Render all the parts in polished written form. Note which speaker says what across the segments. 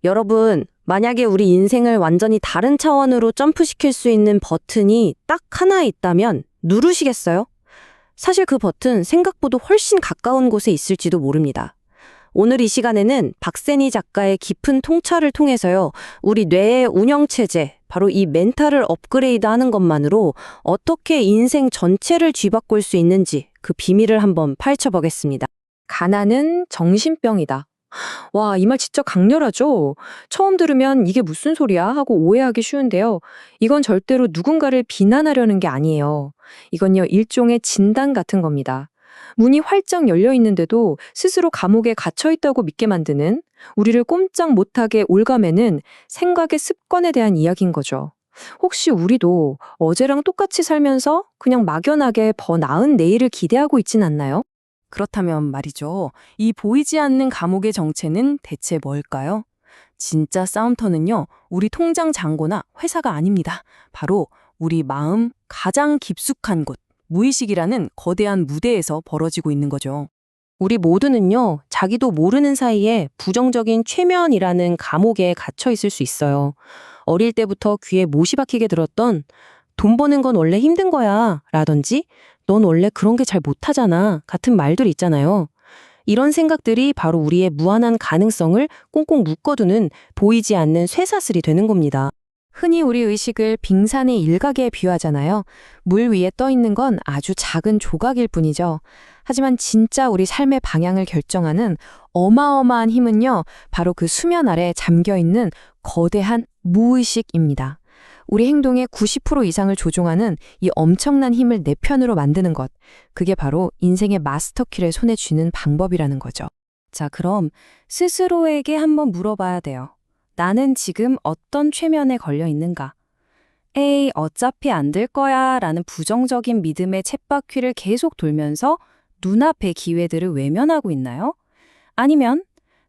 Speaker 1: 여러분, 만약에 우리 인생을 완전히 다른 차원으로 점프시킬 수 있는 버튼이 딱 하나 있다면 누르시겠어요? 사실 그 버튼 생각보다 훨씬 가까운 곳에 있을지도 모릅니다. 오늘 이 시간에는 박세니 작가의 깊은 통찰을 통해서요, 우리 뇌의 운영체제, 바로 이 멘탈을 업그레이드 하는 것만으로 어떻게 인생 전체를 뒤바꿀 수 있는지 그 비밀을 한번 파헤쳐보겠습니다. 가난은 정신병이다. 와, 이 말 진짜 강렬하죠? 처음 들으면 이게 무슨 소리야? 하고 오해하기 쉬운데요. 이건 절대로 누군가를 비난하려는 게 아니에요. 이건요, 일종의 진단 같은 겁니다. 문이 활짝 열려 있는데도 스스로 감옥에 갇혀 있다고 믿게 만드는, 우리를 꼼짝 못하게 올가매는 생각의 습관에 대한 이야기인 거죠. 혹시 우리도 어제랑 똑같이 살면서 그냥 막연하게 더 나은 내일을 기대하고 있진 않나요?
Speaker 2: 그렇다면 말이죠. 이 보이지 않는 감옥의 정체는 대체 뭘까요? 진짜 싸움터는요, 우리 통장 잔고나 회사가 아닙니다. 바로 우리 마음 가장 깊숙한 곳, 무의식이라는 거대한 무대에서 벌어지고 있는 거죠.
Speaker 1: 우리 모두는요, 자기도 모르는 사이에 부정적인 최면이라는 감옥에 갇혀 있을 수 있어요. 어릴 때부터 귀에 못이 박히게 들었던 돈 버는 건 원래 힘든 거야 라든지 넌 원래 그런 게 잘 못하잖아 같은 말들 있잖아요. 이런 생각들이 바로 우리의 무한한 가능성을 꽁꽁 묶어두는 보이지 않는 쇠사슬이 되는 겁니다. 흔히 우리 의식을 빙산의 일각에 비유하잖아요. 물 위에 떠 있는 건 아주 작은 조각일 뿐이죠. 하지만 진짜 우리 삶의 방향을 결정하는 어마어마한 힘은요, 바로 그 수면 아래 잠겨 있는 거대한 무의식입니다. 우리 행동의 90% 이상을 조종하는 이 엄청난 힘을 내 편으로 만드는 것. 그게 바로 인생의 마스터키를 손에 쥐는 방법이라는 거죠. 자, 그럼 스스로에게 한번 물어봐야 돼요. 나는 지금 어떤 최면에 걸려 있는가? 에이, 어차피 안 될 거야 라는 부정적인 믿음의 쳇바퀴를 계속 돌면서 눈앞의 기회들을 외면하고 있나요? 아니면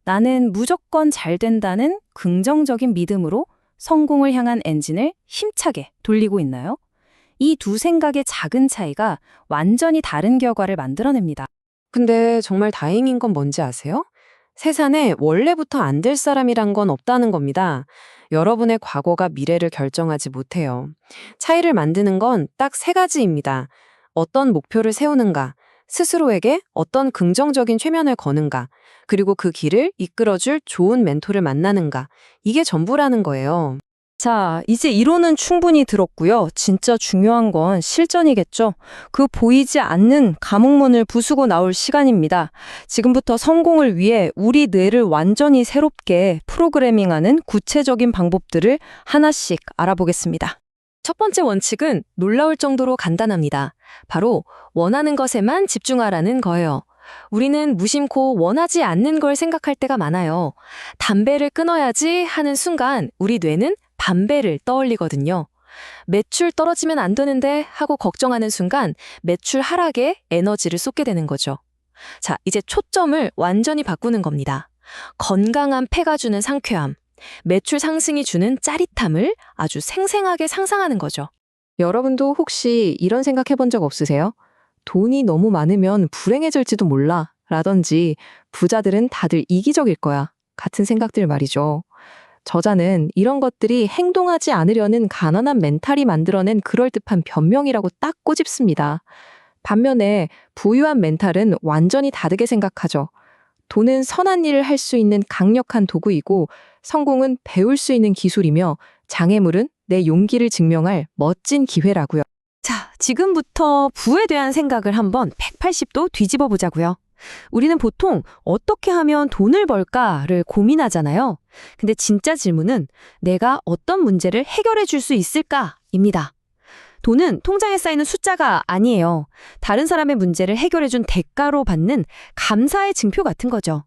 Speaker 1: 나는 무조건 잘 된다는 긍정적인 믿음으로 성공을 향한 엔진을 힘차게 돌리고 있나요? 이 두 생각의 작은 차이가 완전히 다른 결과를 만들어냅니다. 근데 정말 다행인 건 뭔지 아세요? 세상에 원래부터 안 될 사람이란 건 없다는 겁니다. 여러분의 과거가 미래를 결정하지 못해요. 차이를 만드는 건 딱 세 가지입니다. 어떤 목표를 세우는가, 스스로에게 어떤 긍정적인 최면을 거는가, 그리고 그 길을 이끌어줄 좋은 멘토를 만나는가. 이게 전부라는 거예요. 자, 이제 이론은 충분히 들었고요. 진짜 중요한 건 실전이겠죠. 그 보이지 않는 감옥문을 부수고 나올 시간입니다. 지금부터 성공을 위해 우리 뇌를 완전히 새롭게 프로그래밍하는 구체적인 방법들을 하나씩 알아보겠습니다. 첫 번째 원칙은 놀라울 정도로 간단합니다. 바로 원하는 것에만 집중하라는 거예요. 우리는 무심코 원하지 않는 걸 생각할 때가 많아요. 담배를 끊어야지 하는 순간 우리 뇌는 담배를 떠올리거든요. 매출 떨어지면 안 되는데 하고 걱정하는 순간 매출 하락에 에너지를 쏟게 되는 거죠. 자, 이제 초점을 완전히 바꾸는 겁니다. 건강한 폐가 주는 상쾌함, 매출 상승이 주는 짜릿함을 아주 생생하게 상상하는 거죠. 여러분도 혹시 이런 생각 해본 적 없으세요? 돈이 너무 많으면 불행해질지도 몰라 라든지 부자들은 다들 이기적일 거야 같은 생각들 말이죠. 저자는 이런 것들이 행동하지 않으려는 가난한 멘탈이 만들어낸 그럴듯한 변명이라고 딱 꼬집습니다. 반면에 부유한 멘탈은 완전히 다르게 생각하죠. 돈은 선한 일을 할 수 있는 강력한 도구이고 성공은 배울 수 있는 기술이며 장애물은 내 용기를 증명할 멋진 기회라고요. 자, 지금부터 부에 대한 생각을 한번 180도 뒤집어 보자고요. 우리는 보통 어떻게 하면 돈을 벌까를 고민하잖아요. 근데 진짜 질문은 내가 어떤 문제를 해결해 줄 수 있을까입니다. 돈은 통장에 쌓이는 숫자가 아니에요. 다른 사람의 문제를 해결해 준 대가로 받는 감사의 증표 같은 거죠.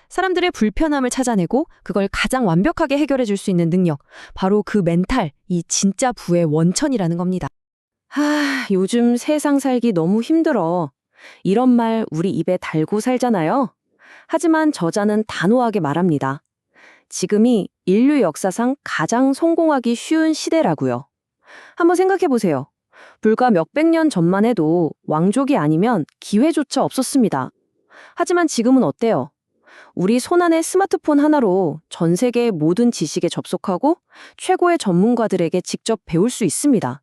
Speaker 1: 사람들의 불편함을 찾아내고 그걸 가장 완벽하게 해결해 줄 수 있는 능력. 바로 그 멘탈, 이 진짜 부의 원천이라는 겁니다. 요즘 세상 살기 너무 힘들어. 이런 말 우리 입에 달고 살잖아요. 하지만 저자는 단호하게 말합니다. 지금이 인류 역사상 가장 성공하기 쉬운 시대라고요. 한번 생각해 보세요. 불과 몇백 년 전만 해도 왕족이 아니면 기회조차 없었습니다. 하지만 지금은 어때요? 우리 손안의 스마트폰 하나로 전 세계의 모든 지식에 접속하고 최고의 전문가들에게 직접 배울 수 있습니다.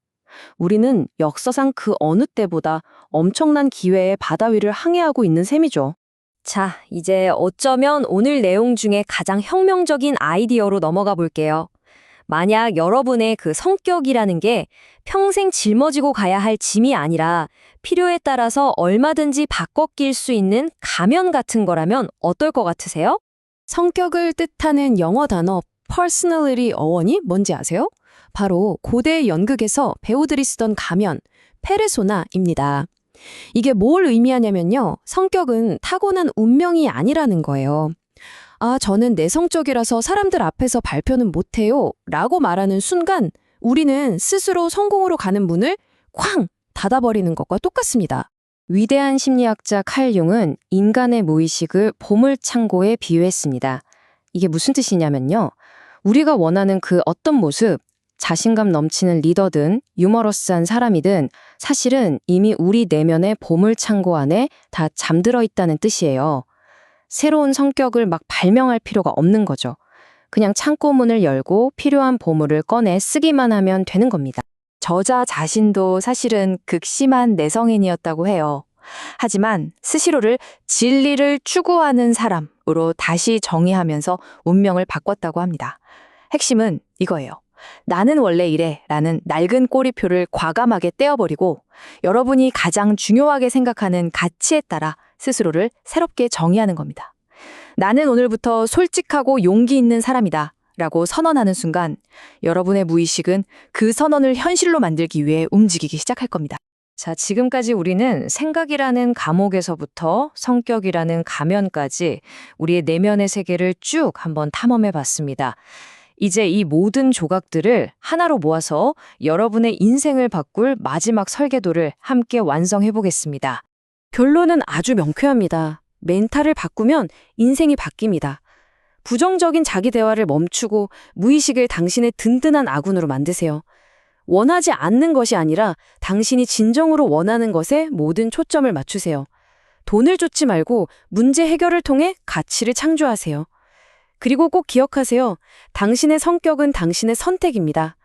Speaker 1: 우리는 역사상 그 어느 때보다 엄청난 기회의 바다 위를 항해하고 있는 셈이죠.
Speaker 3: 자, 이제 어쩌면 오늘 내용 중에 가장 혁명적인 아이디어로 넘어가 볼게요. 만약 여러분의 그 성격이라는 게 평생 짊어지고 가야 할 짐이 아니라 필요에 따라서 얼마든지 바꿔 낄 수 있는 가면 같은 거라면 어떨 것 같으세요?
Speaker 2: 성격을 뜻하는 영어 단어 personality 어원이 뭔지 아세요? 바로 고대 연극에서 배우들이 쓰던 가면, 페르소나입니다. 이게 뭘 의미하냐면요. 성격은 타고난 운명이 아니라는 거예요. 아, 저는 내성적이라서 사람들 앞에서 발표는 못해요. 라고 말하는 순간 우리는 스스로 성공으로 가는 문을 쾅! 닫아버리는 것과 똑같습니다.
Speaker 3: 위대한 심리학자 칼 융은 인간의 무의식을 보물창고에 비유했습니다. 이게 무슨 뜻이냐면요. 우리가 원하는 그 어떤 모습, 자신감 넘치는 리더든 유머러스한 사람이든 사실은 이미 우리 내면의 보물창고 안에 다 잠들어 있다는 뜻이에요. 새로운 성격을 막 발명할 필요가 없는 거죠. 그냥 창고문을 열고 필요한 보물을 꺼내 쓰기만 하면 되는 겁니다.
Speaker 4: 저자 자신도 사실은 극심한 내성인이었다고 해요. 하지만 스스로를 진리를 추구하는 사람으로 다시 정의하면서 운명을 바꿨다고 합니다. 핵심은 이거예요. 나는 원래 이래 라는 낡은 꼬리표를 과감하게 떼어버리고 여러분이 가장 중요하게 생각하는 가치에 따라 스스로를 새롭게 정의하는 겁니다. 나는 오늘부터 솔직하고 용기 있는 사람이다 라고 선언하는 순간 여러분의 무의식은 그 선언을 현실로 만들기 위해 움직이기 시작할 겁니다.
Speaker 3: 자, 지금까지 우리는 생각이라는 감옥에서부터 성격이라는 가면까지 우리의 내면의 세계를 쭉 한번 탐험해 봤습니다. 이제 이 모든 조각들을 하나로 모아서 여러분의 인생을 바꿀 마지막 설계도를 함께 완성해 보겠습니다.
Speaker 2: 결론은 아주 명쾌합니다. 멘탈을 바꾸면 인생이 바뀝니다. 부정적인 자기 대화를 멈추고 무의식을 당신의 든든한 아군으로 만드세요. 원하지 않는 것이 아니라 당신이 진정으로 원하는 것에 모든 초점을 맞추세요. 돈을 쫓지 말고 문제 해결을 통해 가치를 창조하세요. 그리고 꼭 기억하세요. 당신의 성격은 당신의 선택입니다.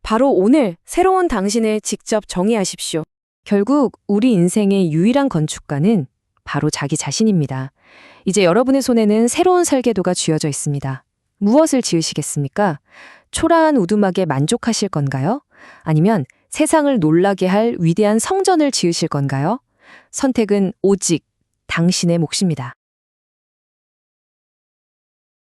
Speaker 2: 바로 오늘 새로운 당신을 직접 정의하십시오.
Speaker 3: 결국 우리 인생의 유일한 건축가는 바로 자기 자신입니다. 이제 여러분의 손에는 새로운 설계도가 쥐어져 있습니다. 무엇을 지으시겠습니까? 초라한 우두막에 만족하실 건가요? 아니면 세상을 놀라게 할 위대한 성전을 지으실 건가요? 선택은 오직 당신의 몫입니다.